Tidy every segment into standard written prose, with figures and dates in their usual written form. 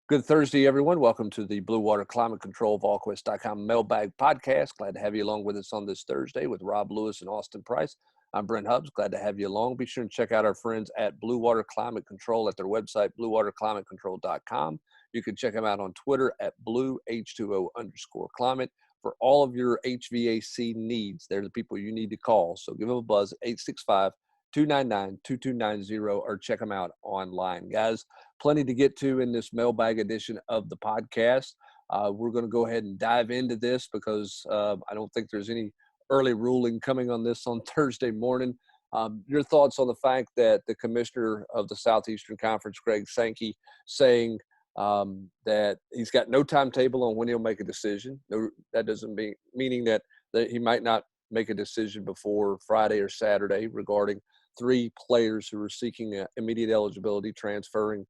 Good Thursday, everyone. Welcome to the Blue Water Climate Control Volquest.com mailbag podcast. Glad to have you along with us on this Thursday with Rob Lewis and Austin Price. I'm Brent Hubbs. Glad to have you along. Be sure and check out our friends at Blue Water Climate Control at their website, bluewaterclimatecontrol.com. You can check them out on Twitter at blueh2o_climate for all of your HVAC needs. They're the people you need to call. So give them a buzz at 865-299-2290 or check them out online. Guys, plenty to get to in this mailbag edition of the podcast. We're going to go ahead and dive into this because I don't think there's any early ruling coming on this on Thursday morning. Your thoughts on the fact that the commissioner of the Southeastern Conference, Greg Sankey, saying that he's got no timetable on when he'll make a decision. No, that doesn't meaning that he might not make a decision before Friday or Saturday regarding 3 players who are seeking immediate eligibility transferring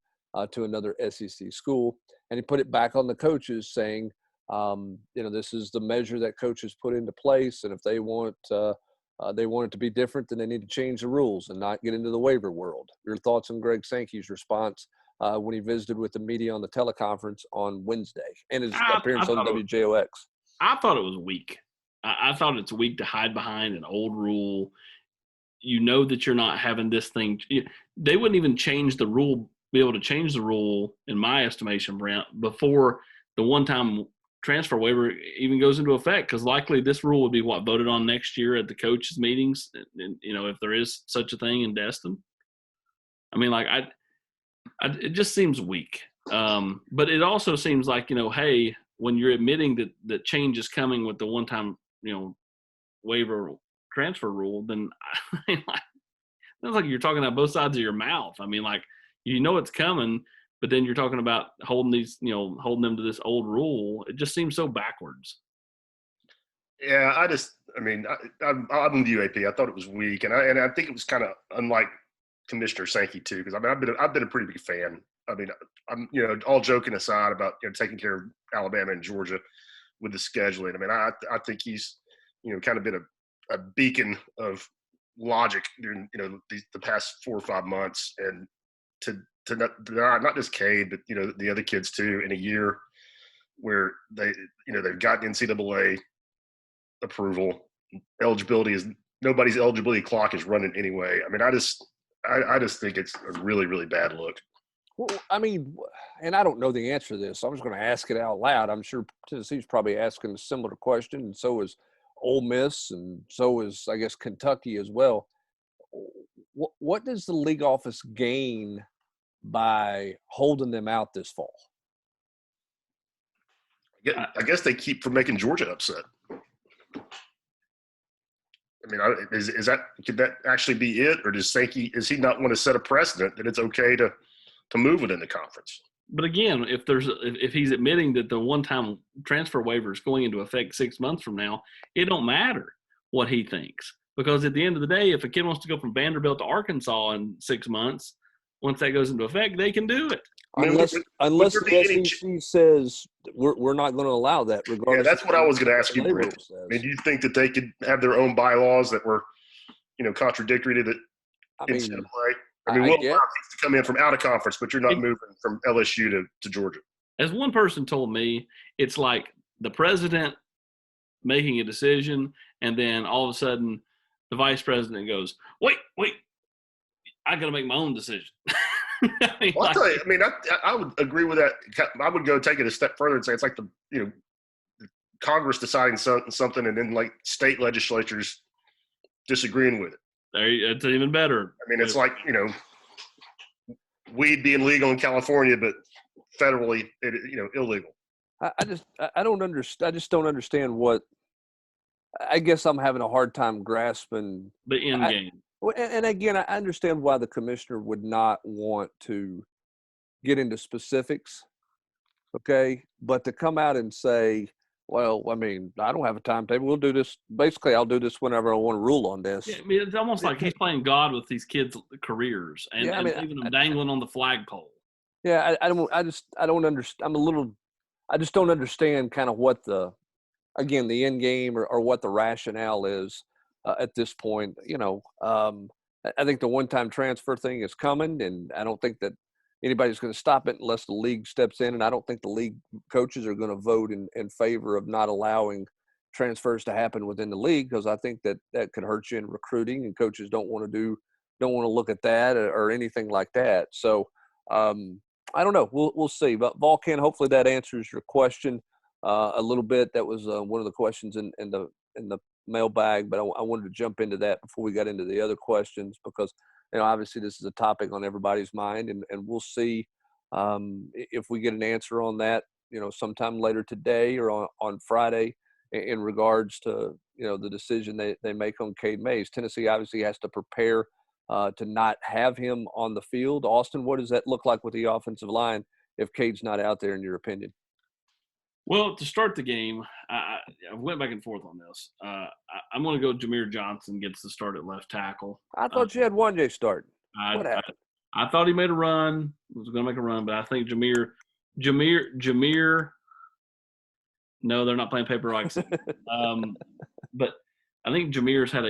to another SEC school. And he put it back on the coaches saying, this is the measure that coaches put into place. And if they want it to be different, then they need to change the rules and not get into the waiver world. Your thoughts on Greg Sankey's response when he visited with the media on the teleconference on Wednesday and his appearance on WJOX? I thought it was weak. I thought it's weak to hide behind an old rule. You know that you're not having this thing. They wouldn't even be able to change the rule, in my estimation, Brent, before the one-time transfer waiver even goes into effect, because likely this rule would be voted on next year at the coaches' meetings, and if there is such a thing in Destin. I mean, it just seems weak. But it also seems like, hey, when you're admitting that change is coming with the one-time, waiver transfer rule, then it sounds like you're talking out both sides of your mouth. I mean, it's coming, but then you're talking about holding them to this old rule. It just seems so backwards. Yeah, I'm with UAP. I thought it was weak, and I think it was kind of unlike Commissioner Sankey too, because I've been a pretty big fan. I mean, I'm all joking aside about taking care of Alabama and Georgia with the scheduling. I mean, I think he's kind of been a beacon of logic during the past 4 or 5 months, and to not just Cade, but the other kids too, in a year where they've got NCAA approval, nobody's eligibility clock is running anyway. I mean, I just think it's a really, really bad look. Well, I mean, and I don't know the answer to this, so I'm just going to ask it out loud. I'm sure Tennessee's probably asking a similar question, and so is Ole Miss, and so is, I guess, Kentucky as well. What does the league office gain by holding them out this fall? I guess they keep from making Georgia upset. I mean, could that actually be it, or does he not want to set a precedent that it's okay to move it in the conference? But again, if he's admitting that the one-time transfer waiver is going into effect 6 months from now, it don't matter what he thinks, because at the end of the day, if a kid wants to go from Vanderbilt to Arkansas in 6 months, once that goes into effect, they can do it. Unless the SEC says we're not going to allow that, regardless. Yeah, that's what I was going to ask you, Brent. I mean, do you think that they could have their own bylaws that were, contradictory to the NCAA? I mean, we'll allow things to come in from out of conference, but you're not moving from LSU to Georgia. As one person told me, it's like the president making a decision, and then all of a sudden the vice president goes, wait, I got to make my own decision. I'll tell you, I would agree with that. I would go take it a step further and say it's like the Congress deciding something and then state legislatures disagreeing with it. It's even better. I mean, it's like, weed being legal in California, but federally, illegal. I just don't understand what. I guess I'm having a hard time grasping the end game. And again, I understand why the commissioner would not want to get into specifics, okay? But to come out and say, well, I mean, I don't have a timetable. We'll do this. Basically, I'll do this whenever I want to rule on this. Yeah, I mean, it's almost like he's playing God with these kids' careers and leaving them dangling on the flagpole. Yeah, I just don't understand. I just don't understand kind of what the end game or what the rationale is at this point. I think the one-time transfer thing is coming, and I don't think that anybody's going to stop it unless the league steps in. And I don't think the league coaches are going to vote in favor of not allowing transfers to happen within the league, because I think that could hurt you in recruiting, and coaches don't want to look at that or anything like that. So I don't know. We'll see. But Volquest, hopefully that answers your question a little bit. That was one of the questions in the mailbag, but I wanted to jump into that before we got into the other questions, because obviously this is a topic on everybody's mind, and we'll see if we get an answer on that sometime later today or on Friday in regards to the decision they make on Cade Mays. Tennessee obviously has to prepare to not have him on the field. Austin, what does that look like with the offensive line if Cade's not out there, in your opinion? Well, to start the game, I went back and forth on this. I'm going to go Jameer Johnson gets the start at left tackle. I thought you had Wanye starting. What happened? I thought he made a run. Was going to make a run, but I think Jameer. No, they're not playing paper rocks. But I think Jameer's had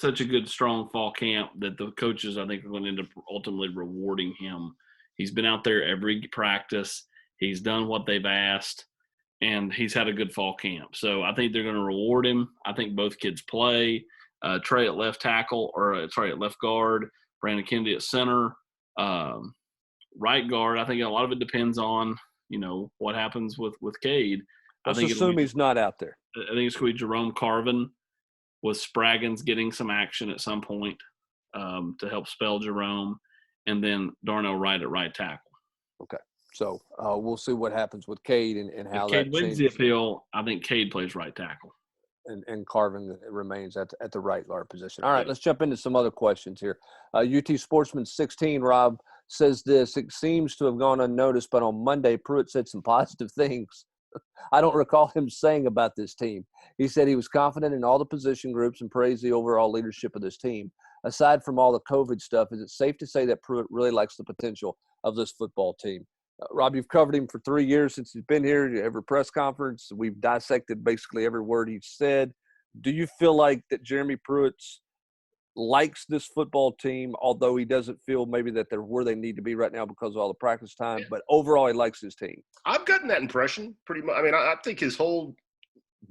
such a good, strong fall camp that the coaches, I think, are going to end up ultimately rewarding him. He's been out there every practice. He's done what they've asked, and he's had a good fall camp. So I think they're going to reward him. I think both kids play. Trey at left tackle, at left guard. Brandon Kennedy at center. Right guard, I think a lot of it depends on, what happens with Cade. Let's assume he's not out there. I think it's going to be Jerome Carvin, with Spraggins getting some action at some point to help spell Jerome, and then Darnell Wright at right tackle. Okay. So we'll see what happens with Cade and how Cade that wins changes. the appeal. I think Cade plays right tackle. And Carvin remains at the right guard position. All right, let's jump into some other questions here. UT Sportsman 16, Rob, says this: it seems to have gone unnoticed, but on Monday, Pruitt said some positive things I don't recall him saying about this team. He said he was confident in all the position groups and praised the overall leadership of this team. Aside from all the COVID stuff, is it safe to say that Pruitt really likes the potential of this football team? Rob, you've covered him for 3 years since he's been here. Every press conference, we've dissected basically every word he's said. Do you feel like that Jeremy Pruitt likes this football team, although he doesn't feel maybe that they're where they need to be right now because of all the practice time, but overall he likes his team? I've gotten that impression pretty much. I mean, I think his whole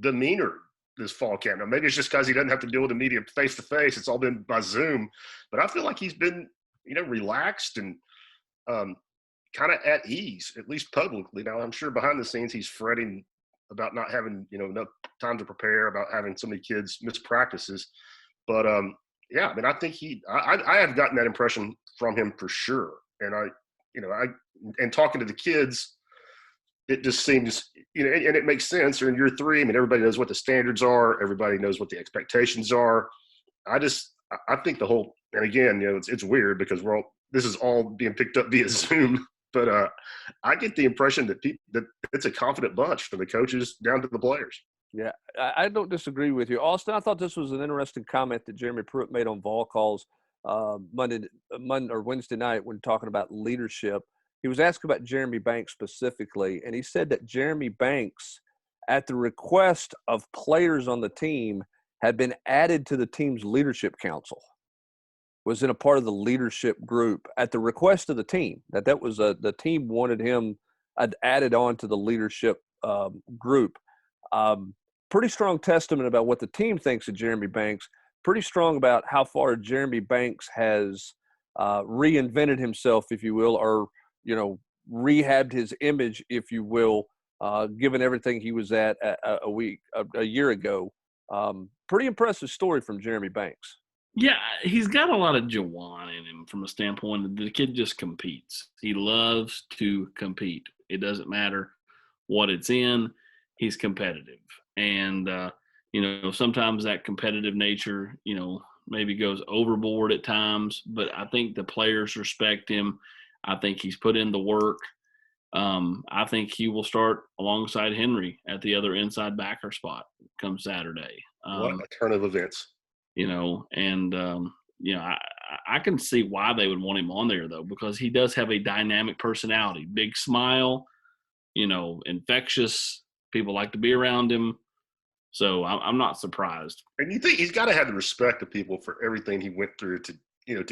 demeanor this fall camp, now maybe it's just because he doesn't have to deal with the media face-to-face. It's all been by Zoom. But I feel like he's been, relaxed and kind of at ease, at least publicly. Now, I'm sure behind the scenes he's fretting about not having, enough time to prepare, about having so many kids miss practices. But, yeah, I mean, I think I have gotten that impression from him for sure. And and talking to the kids, it just seems, and it makes sense. They're in year 3. I mean, everybody knows what the standards are. Everybody knows what the expectations are. I think the whole, and again, it's weird because this is all being picked up via Zoom. But I get the impression that it's a confident bunch from the coaches down to the players. Yeah, I don't disagree with you. Austin, I thought this was an interesting comment that Jeremy Pruitt made on Vol Calls Monday or Wednesday night when talking about leadership. He was asked about Jeremy Banks specifically, and he said that Jeremy Banks, at the request of players on the team, had been added to the team's leadership council, was in a part of the leadership group at the request of the team. That was the team wanted him added on to the leadership group. Pretty strong testament about what the team thinks of Jeremy Banks. Pretty strong about how far Jeremy Banks has reinvented himself, if you will, or rehabbed his image, if you will, given everything he was at a year ago. Pretty impressive story from Jeremy Banks. Yeah, he's got a lot of Jawan in him from a standpoint that the kid just competes. He loves to compete. It doesn't matter what it's in. He's competitive. And, sometimes that competitive nature, maybe goes overboard at times. But I think the players respect him. I think he's put in the work. I think he will start alongside Henry at the other inside backer spot come Saturday. What a turn of events. I can see why they would want him on there, though, because he does have a dynamic personality, big smile, infectious. People like to be around him. So I'm not surprised. And you think he's got to have the respect of people for everything he went through to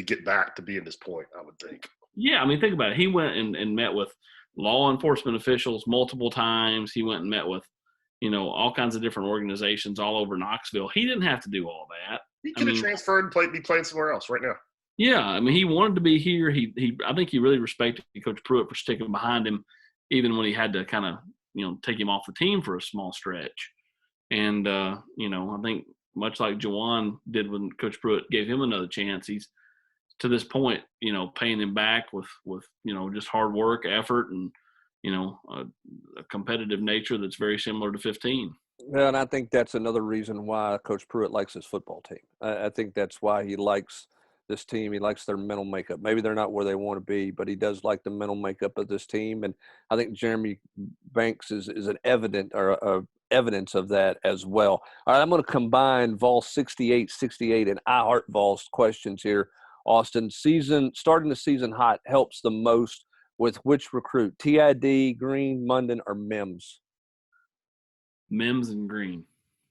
get back to being this point, I would think. Yeah, I mean, think about it. He went and met with law enforcement officials multiple times. He went and met with, all kinds of different organizations all over Knoxville. He didn't have to do all that. He I could have mean, transferred and be playing somewhere else right now. yeah, I mean, he wanted to be here. I think he really respected Coach Pruitt for sticking behind him, even when he had to kind of, take him off the team for a small stretch. And, I think much like Juwan did when Coach Pruitt gave him another chance, he's to this point, paying him back with just hard work, effort, and, a competitive nature that's very similar to 15. Yeah, and I think that's another reason why Coach Pruitt likes his football team. I think that's why he likes this team. He likes their mental makeup. Maybe they're not where they want to be, but he does like the mental makeup of this team. And I think Jeremy Banks is an evidence of that as well. All right, I'm going to combine Vol 68 and I Heart Vol's questions here. Austin, starting the season hot helps the most with which recruit? TID, Green, Munden, or Mims? Mims and Green.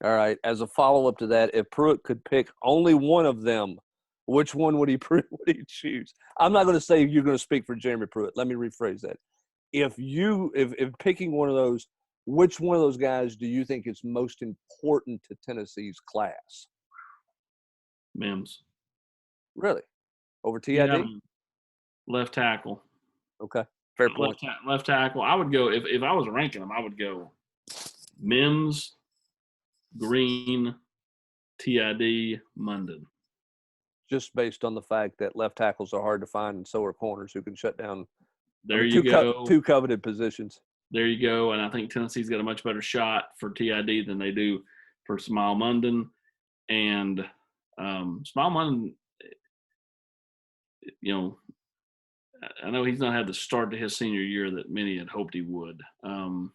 All right. As a follow-up to that, if Pruitt could pick only one of them, which one would he choose? I'm not going to say you're going to speak for Jeremy Pruitt. Let me rephrase that. If picking one of those, which one of those guys do you think is most important to Tennessee's class? Mims. Really? Over TID? Yeah, left tackle. Okay. Fair point. Left tackle. I would go, if I was ranking them, I would go Mims, Green, TID, Munden. Just based on the fact that left tackles are hard to find and so are corners who can shut down two coveted positions. There you go. And I think Tennessee's got a much better shot for TID than they do for Smile Munden. And Smile Munden, I know he's not had the start to his senior year that many had hoped he would. So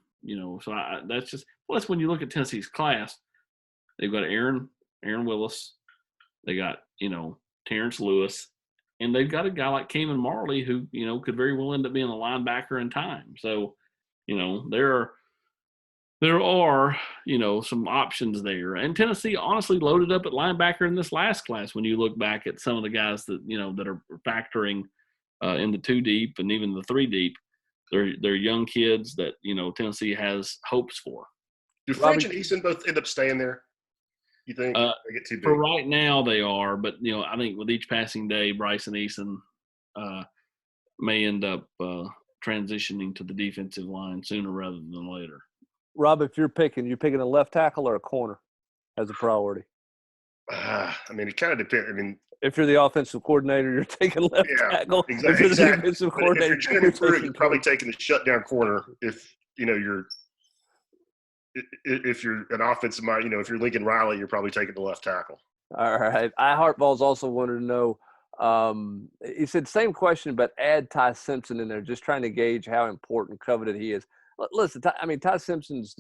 that's when you look at Tennessee's class, they've got Aaron Willis, they got, Terrence Lewis, and they've got a guy like Cayman Marley who, could very well end up being a linebacker in time. So, there are, some options there. And Tennessee honestly loaded up at linebacker in this last class when you look back at some of the guys that, that are factoring in the 2 deep and even the 3 deep. They're young kids that, Tennessee has hopes for. Do French and Eason both end up staying there? You think they get too big? For right now, they are. But, I think with each passing day, Bryce and Eason may end up transitioning to the defensive line sooner rather than later. Rob, if you're picking a left tackle or a corner as a priority? It kind of depends. If you're the offensive coordinator, you're taking left tackle. Exactly. If you're the defensive coordinator, if you're Pruitt, you're probably taking the shutdown corner. If you're an offensive mind, if you're Lincoln Riley, you're probably taking the left tackle. All right. I Heartballs also wanted to know. He said same question, but add Ty Simpson in there, just trying to gauge how important coveted he is. Listen, Ty Simpson's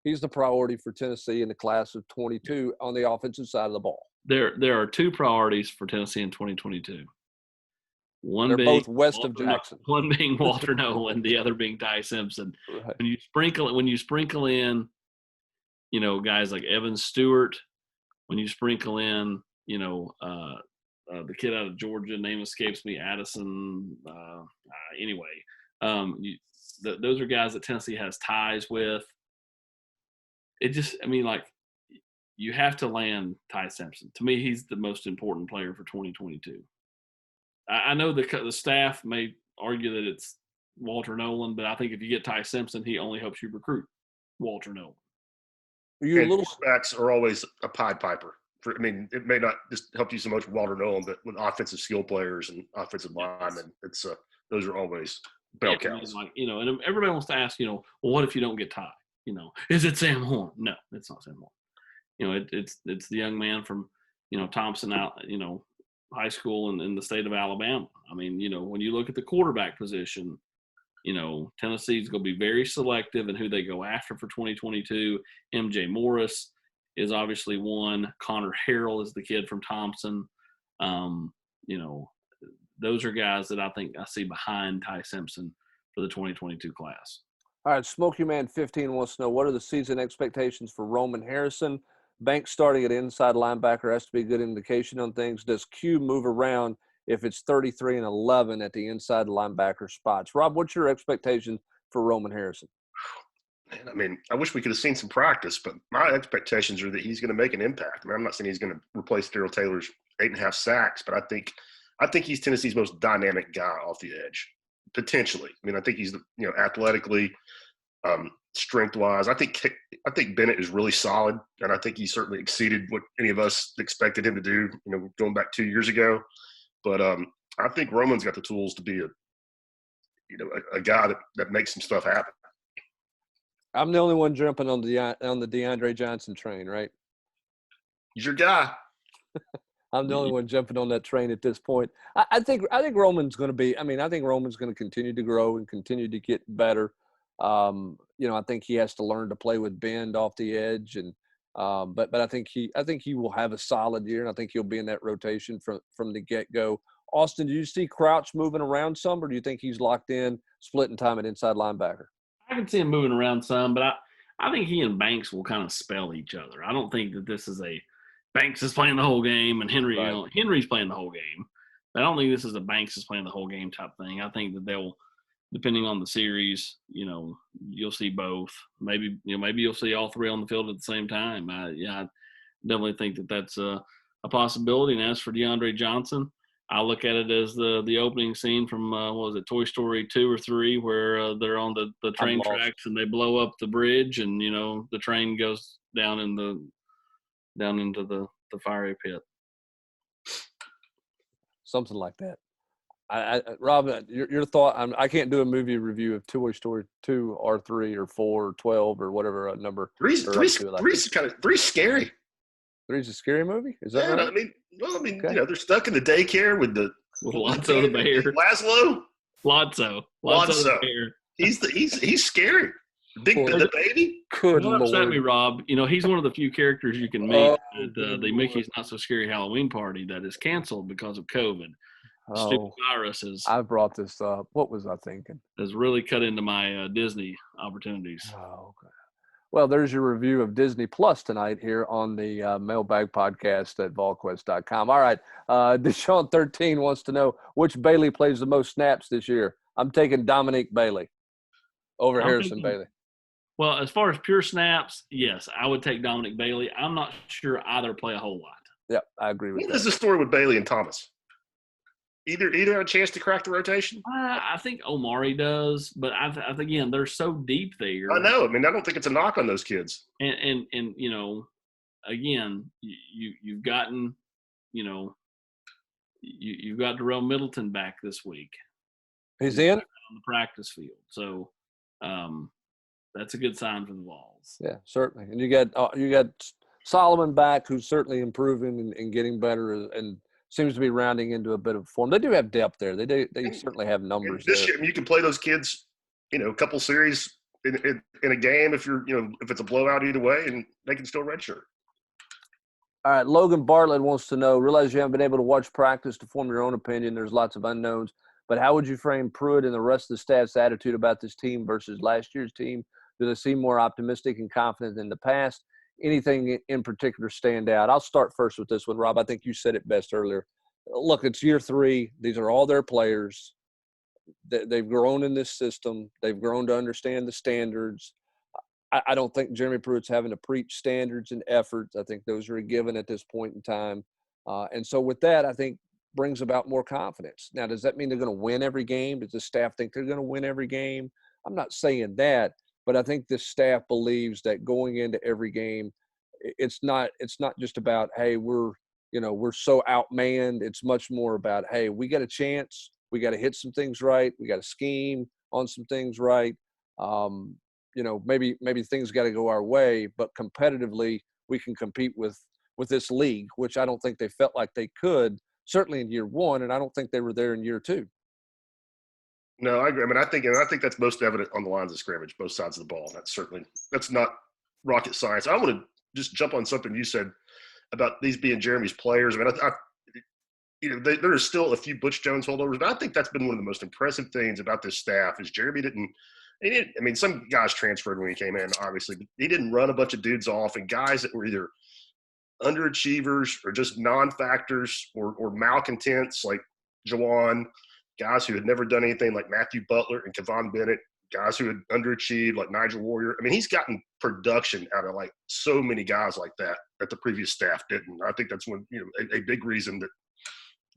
he's the priority for Tennessee in the class of 22 on the offensive side of the ball. There are 2 priorities for Tennessee in 2022. They're both west of Jackson. One being Walter Nolan, the other being Ty Simpson. Right. When you sprinkle in, guys like Evan Stewart, when you sprinkle in, the kid out of Georgia, name escapes me, Addison. Those are guys that Tennessee has ties with. It just, you have to land Ty Simpson. To me, he's the most important player for 2022. I know the staff may argue that it's Walter Nolan, but I think if you get Ty Simpson, he only helps you recruit Walter Nolan. Quarterbacks are always a Pied Piper. It may not just help you so much with Walter Nolan, but with offensive skill players and offensive linemen, it's those are always bell cows. And everybody wants to ask, well, what if you don't get Ty? Is it Sam Horn? No, it's not Sam Horn. It's the young man from, Thompson out, high school in the state of Alabama. When you look at the quarterback position, Tennessee's going to be very selective in who they go after for 2022. MJ Morris is obviously one. Connor Harrell is the kid from Thompson. Those are guys that I think I see behind Ty Simpson for the 2022 class. All right, Smoky Man 15 wants to know, what are the season expectations for Roman Harrison? Banks starting at inside linebacker has to be a good indication on things. Does Q move around if it's 33 and 11 at the inside linebacker spots. Rob, what's your expectation for Roman Harrison? Man, I mean, I wish we could have seen some practice, but my expectations are that he's going to make an impact. I mean, I'm not saying he's going to replace Darrell Taylor's 8.5 sacks, but I think he's Tennessee's most dynamic guy off the edge, potentially. I mean, I think he's athletically, strength-wise. I think Bennett is really solid, and I think he certainly exceeded what any of us expected him to do. Going back 2 years ago. But I think Roman's got the tools to be a guy that makes some stuff happen. I'm the only one jumping on the DeAndre Johnson train, right? He's your guy. I'm the only one jumping on that train at this point. I think Roman's going to be. I mean, I think Roman's going to continue to grow and continue to get better. I think he has to learn to play with bend off the edge, and but I think he will have a solid year, and I think he'll be in that rotation from the get-go. Austin, do you see Crouch moving around some, or do you think he's locked in, splitting time at inside linebacker? I can see him moving around some, but I think he and Banks will kind of spell each other. I don't think that this is a Banks is playing the whole game and Henry, Right. Henry's playing the whole game. I don't think this is a Banks is playing the whole game type thing. I think that they'll, depending on the series, you'll see both. Maybe you'll see all three on the field at the same time. I definitely think that that's a possibility. And as for DeAndre Johnson, I look at it as the opening scene from what was it, Toy Story 2 or 3, where they're on the train tracks and they blow up the bridge, and the train goes down into the fiery pit. Something like that. Rob, your thought? I can't do a movie review of Toy Story 2 or 3 or 4 or 12 or whatever number. Three's scary. 3's a scary movie. Is that right? I mean, Okay. they're stuck in the daycare with Lotso the bear. Laszlo. Lotso the bear. He's scary. The baby. Good Don't upset Lord. me, Rob. He's one of the few characters you can meet at the Mickey's Not So Scary Halloween party that is canceled because of COVID. Stupid virus I brought this up. What was I thinking? has really cut into my Disney opportunities. Oh, okay. Well, there's your review of Disney Plus tonight here on the Mailbag Podcast at Volquest.com. All right. Deshaun 13 wants to know which Bailey plays the most snaps this year. I'm taking Dominique Bailey over Harrison Bailey. Well, as far as pure snaps, yes, I would take Dominic Bailey. I'm not sure either play a whole lot. Yeah, I agree with What that. is the story with Bailey and Thomas? Either have a chance to crack the rotation? I think Omari does, but I think, again, they're so deep there. I know. I mean, I don't think it's a knock on those kids. And again, you've gotten, you've got Darrell Middleton back this week. He's in? On the practice field. So that's a good sign for the Vols. Yeah, certainly. And you got Solomon back, who's certainly improving and getting better and seems to be rounding into a bit of form. They do have depth there. They certainly have numbers this there. year, I mean, you can play those kids, a couple series in a game if if it's a blowout either way, and they can still redshirt. All right, Logan Bartlett wants to know, realize you haven't been able to watch practice to form your own opinion. There's lots of unknowns. But how would you frame Pruitt and the rest of the staff's attitude about this team versus last year's team? Do they seem more optimistic and confident than the past? Anything in particular stand out? I'll start first with this one, Rob. I think you said it best earlier. Look, it's year 3. These are all their players. They've grown in this system. They've grown to understand the standards. I don't think Jeremy Pruitt's having to preach standards and efforts. I think those are a given at this point in time. And so with that, I think brings about more confidence. Now, does that mean they're going to win every game? Does the staff think they're going to win every game? I'm not saying that, but I think this staff believes that going into every game, it's not just about, hey, we're so outmanned. It's much more about, hey, we got a chance. We got to hit some things right. We got to scheme on some things right. Maybe things got to go our way, but competitively we can compete with this league, which I don't think they felt like they could, certainly in year 1, and I don't think they were there in year 2. No, I agree. I mean, I think that's most evident on the lines of scrimmage, both sides of the ball. That's not rocket science. I want to just jump on something you said about these being Jeremy's players. I mean, there are still a few Butch Jones holdovers, but I think that's been one of the most impressive things about this staff is Jeremy didn't. I mean, some guys transferred when he came in, obviously, but he didn't run a bunch of dudes off, and guys that were either underachievers or just non-factors or malcontents, like Jawan, guys who had never done anything like Matthew Butler and Kevon Bennett, guys who had underachieved like Nigel Warrior. I mean, he's gotten production out of like so many guys like that the previous staff didn't. I think that's one, a big reason that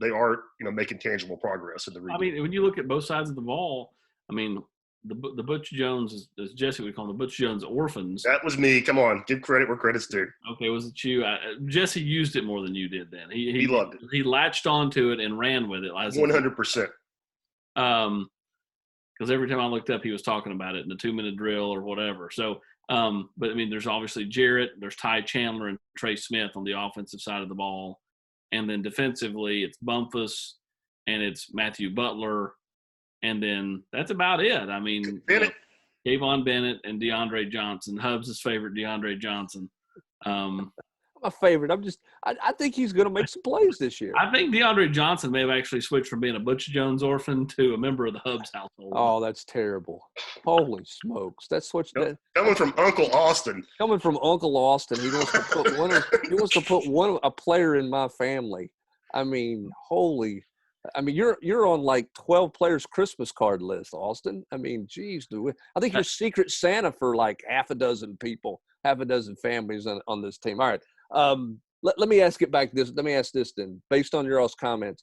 they are, making tangible progress in the rebuild. I mean, when you look at both sides of the ball, I mean, the Butch Jones, as Jesse would call them, the Butch Jones orphans. That was me. Come on, give credit where credit's due. Okay, was it you? Jesse used it more than you did then. He loved it. He latched onto it and ran with it. 100%. Because every time I looked up, he was talking about it in the 2-minute drill or whatever. So, but I mean, there's obviously Jarrett, there's Ty Chandler and Trey Smith on the offensive side of the ball. And then defensively, it's Bumpus and it's Matthew Butler. And then that's about it. I mean, Kayvon Bennett and DeAndre Johnson, Hubs' favorite DeAndre Johnson. My favorite. I think he's going to make some plays this year. I think DeAndre Johnson may have actually switched from being a Butch Jones orphan to a member of the Hubs household. Oh, that's terrible. Holy smokes. That's what coming from Uncle Austin. Coming from Uncle Austin, he wants to put a player in my family. I mean, you're on like 12 players Christmas card list, Austin. I mean, geez, I think you're Secret Santa for like half a dozen families on this team. All right. Let me ask this then, based on your all's comments.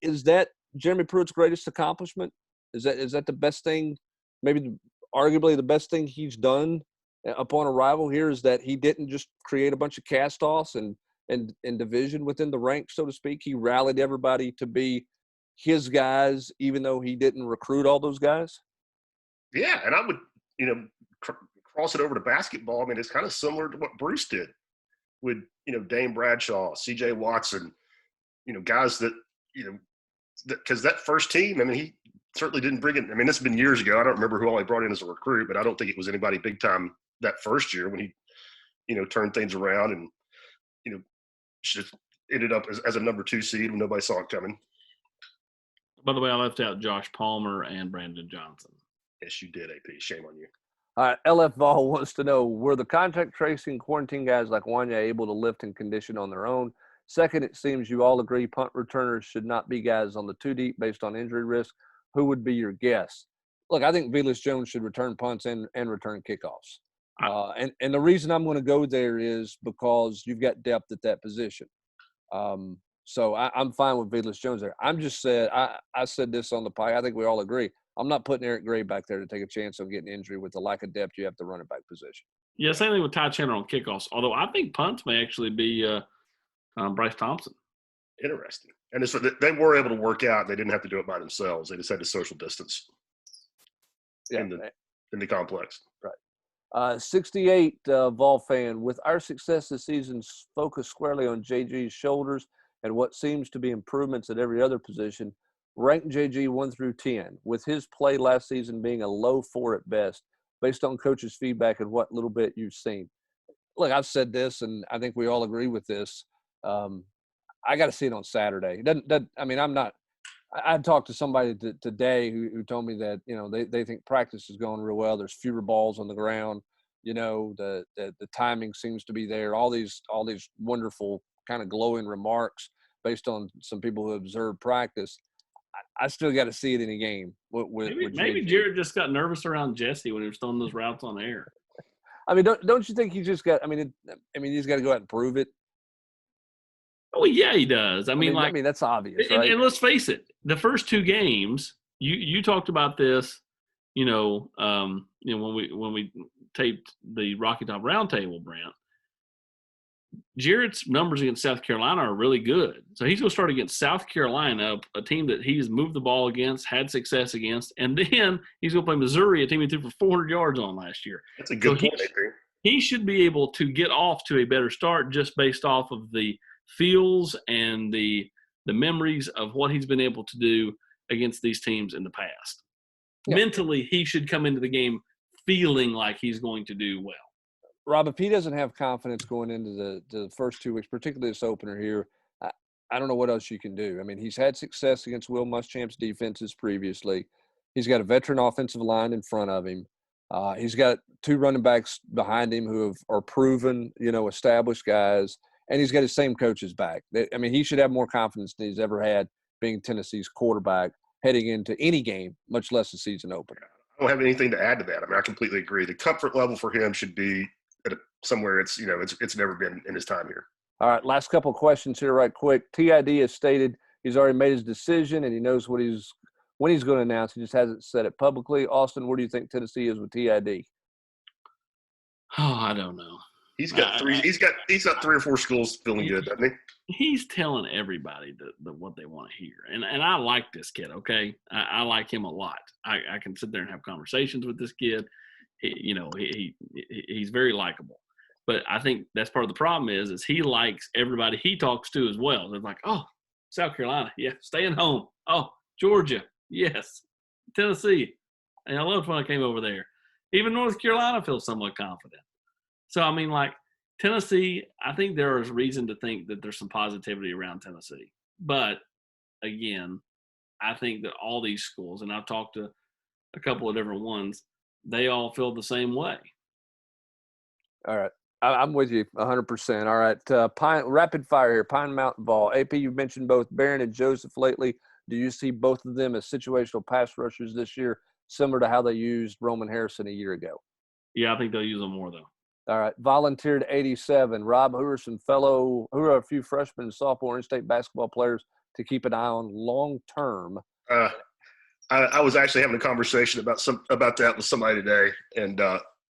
Is that Jeremy Pruitt's greatest accomplishment? Is that the best thing, maybe arguably the best thing he's done upon arrival here, is that he didn't just create a bunch of cast-offs and division within the ranks, so to speak. He rallied everybody to be his guys, even though he didn't recruit all those guys? Yeah, and I would, cross it over to basketball. I mean, it's kind of similar to what Bruce did with, Dame Bradshaw, C.J. Watson, guys that, because that first team, I mean, he certainly didn't bring in – I mean, this has been years ago. I don't remember who all he brought in as a recruit, but I don't think it was anybody big time that first year when he, turned things around and, just ended up as a number 2 seed when nobody saw it coming. By the way, I left out Josh Palmer and Brandon Johnson. Yes, you did, AP. Shame on you. LF Vol wants to know, were the contact tracing quarantine guys like Wanya able to lift and condition on their own? Second, it seems you all agree punt returners should not be guys on the 2 deep based on injury risk. Who would be your guess? Look, I think Velus Jones should return punts and return kickoffs. And the reason I'm going to go there is because you've got depth at that position. So I'm fine with Velus Jones there. I'm just said I said this on the pie. I think we all agree. I'm not putting Eric Gray back there to take a chance on getting injury with the lack of depth you have to running back position. Yeah, same thing with Ty Chandler on kickoffs. Although I think punts may actually be Bryce Thompson. Interesting. And they were able to work out. They didn't have to do it by themselves. They just had to social distance in the complex. Right. 68 Vol fan, with our success this season focused squarely on JG's shoulders and what seems to be improvements at every other position, rank JG 1 through 10, with his play last season being a low 4 at best, based on coaches' feedback and what little bit you've seen. Look, I've said this, and I think we all agree with this. I got to see it on Saturday. I talked to somebody today who told me that, they think practice is going real well. There's fewer balls on the ground. The timing seems to be there. All these wonderful kind of glowing remarks based on some people who observed practice. I still got to see it in a game. Maybe Jared just got nervous around Jesse when he was throwing those routes on air. I mean, don't you think he just got? He's got to go out and prove it. Oh yeah, he does. I mean, that's obvious, and, right? And let's face it, the first 2 games, you talked about this, when we taped the Rocky Top Roundtable, Brent. Jarrett's numbers against South Carolina are really good. So he's going to start against South Carolina, a team that he's moved the ball against, had success against, and then he's going to play Missouri, a team he threw for 400 yards on last year. That's a good point, He should be able to get off to a better start just based off of the feels and the memories of what he's been able to do against these teams in the past. Yeah. Mentally, he should come into the game feeling like he's going to do well. Rob, if he doesn't have confidence going into the first 2 weeks, particularly this opener here, I don't know what else you can do. I mean, he's had success against Will Muschamp's defenses previously. He's got a veteran offensive line in front of him. He's got 2 running backs behind him who are proven, established guys, and he's got his same coaches back. He should have more confidence than he's ever had being Tennessee's quarterback heading into any game, much less the season opener. I don't have anything to add to that. I mean, I completely agree. The comfort level for him should be at somewhere it's never been in his time here. All right, last couple of questions here right quick. TID has stated he's already made his decision and he knows when he's going to announce. He just hasn't said it publicly. Austin, where do you think Tennessee is with TID? Oh, I don't know. He's got three. He's got 3 or 4 schools feeling good, doesn't he? He's telling everybody what they want to hear, and I like this kid. Okay, I like him a lot. I can sit there and have conversations with this kid. He's very likable. But I think that's part of the problem is he likes everybody he talks to as well. They're like, oh, South Carolina, yeah, staying home. Oh, Georgia, yes, Tennessee, and I loved when I came over there. Even North Carolina feels somewhat confident. So, I mean, like, Tennessee, I think there is reason to think that there's some positivity around Tennessee. But, again, I think that all these schools, and I've talked to a couple of different ones, they all feel the same way. All right. I'm with you 100%. All right. Rapid fire here. Pine Mountain Ball. AP, you've mentioned both Barron and Joseph lately. Do you see both of them as situational pass rushers this year, similar to how they used Roman Harrison a year ago? Yeah, I think they'll use them more, though. All right. Volunteered 87. Rob, who are a few freshmen and sophomore in-state basketball players to keep an eye on long-term? I was actually having a conversation about that with somebody today, and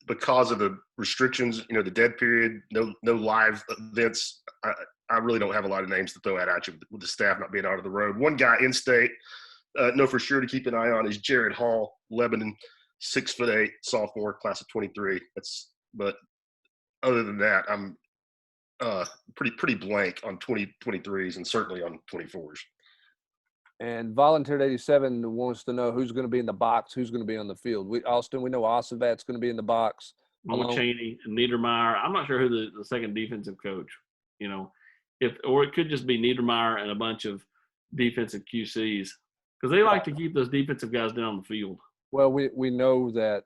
because of the restrictions, the dead period, no live events, I really don't have a lot of names to throw at you with the staff not being out of the road. One guy in-state, know for sure to keep an eye on is Jared Hall, Lebanon, 6'8", sophomore, class of 23. But other than that, I'm pretty blank on 2023s and certainly on 24s. And Volunteered 87 wants to know who's going to be in the box, who's going to be on the field. We know Osavat's going to be in the box. Malone, Cheney, and Niedermeyer. I'm not sure who the second defensive coach, or it could just be Niedermeyer and a bunch of defensive QCs because they like to keep those defensive guys down on the field. Well, we know that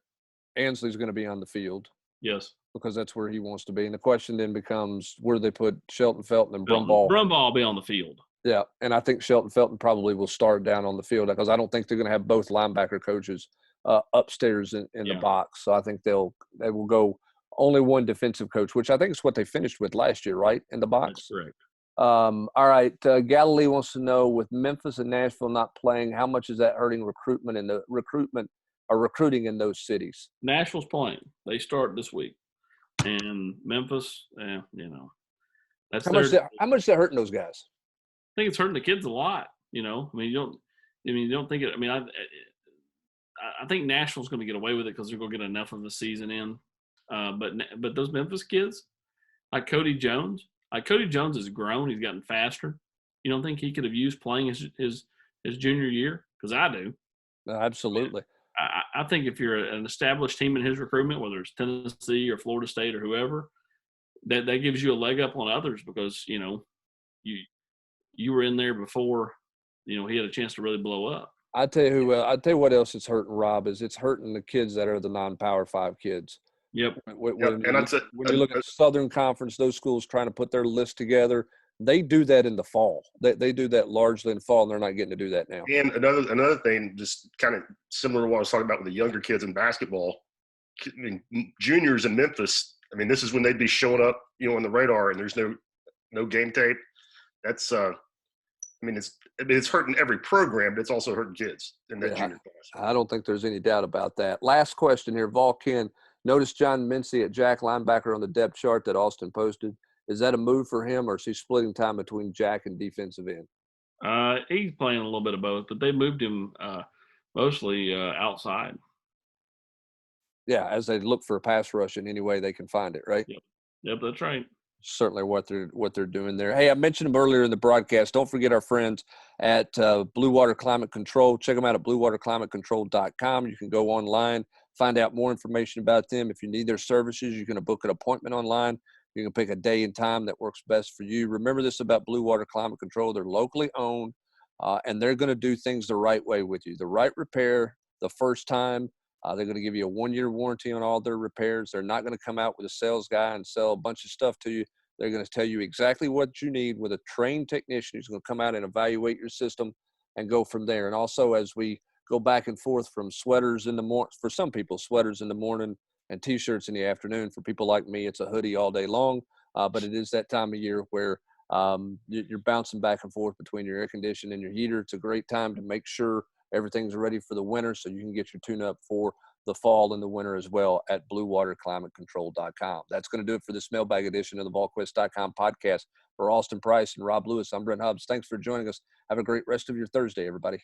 Ansley's going to be on the field. Yes. Because that's where he wants to be. And the question then becomes where do they put Shelton Felton and Brumball? Brumball will be on the field. Yeah, and I think Shelton Felton probably will start down on the field because I don't think they're going to have both linebacker coaches upstairs in the box. So I think they will go only one defensive coach, which I think is what they finished with last year, right, in the box? That's correct. All right, Galilee wants to know, with Memphis and Nashville not playing, how much is that hurting recruitment and the recruiting in those cities? Nashville's playing. They start this week. And Memphis, that's how much is that hurting those guys? I think it's hurting the kids a lot. You don't think it. I mean, I think Nashville's going to get away with it because they're going to get enough of the season in. But those Memphis kids, like Cody Jones has grown. He's gotten faster. You don't think he could have used playing his junior year? Because I do. Absolutely. I think if you're an established team in his recruitment, whether it's Tennessee or Florida State or whoever, that gives you a leg up on others because, you were in there before, he had a chance to really blow up. I'll tell you what else it's hurting, Rob, is it's hurting the kids that are the non-Power 5 kids. Yep. When you look at Southern Conference, those schools trying to put their list together, they do that in the fall. They do that largely in the fall, and they're not getting to do that now. And another thing, just kind of similar to what I was talking about with the younger kids in basketball, I mean, juniors in Memphis, I mean, this is when they'd be showing up, on the radar, and there's no game tape. That's it's hurting every program, but it's also hurting kids in that junior class. I don't think there's any doubt about that. Last question here, Volquest. Notice John Mincy at Jack linebacker on the depth chart that Austin posted. Is that a move for him, or is he splitting time between Jack and defensive end? He's playing a little bit of both, but they moved him mostly outside. Yeah, as they look for a pass rush in any way they can find it, right? Yep, that's right. Certainly what they're doing there. Hey, I mentioned them earlier in the broadcast. Don't forget our friends at Blue Water Climate Control. Check them out at bluewaterclimatecontrol.com. You can go online, find out more information about them. If you need their services, you can book an appointment online. You can pick a day and time that works best for you. Remember this about Blue Water Climate Control. They're locally owned, and they're going to do things the right way with you. The right repair the first time. They're going to give you a 1-year warranty on all their repairs. They're not going to come out with a sales guy and sell a bunch of stuff to you. They're going to tell you exactly what you need with a trained technician who's going to come out and evaluate your system and go from there. And also, as we go back and forth from sweaters in the morning, for some people, sweaters in the morning and T-shirts in the afternoon. For people like me, it's a hoodie all day long. But it is that time of year where you're bouncing back and forth between your air conditioning and your heater. It's a great time to make sure everything's ready for the winter so you can get your tune-up for the fall and the winter as well at bluewaterclimatecontrol.com. That's going to do it for this mailbag edition of the Volquest.com podcast. For Austin Price and Rob Lewis, I'm Brent Hubbs. Thanks for joining us. Have a great rest of your Thursday, everybody.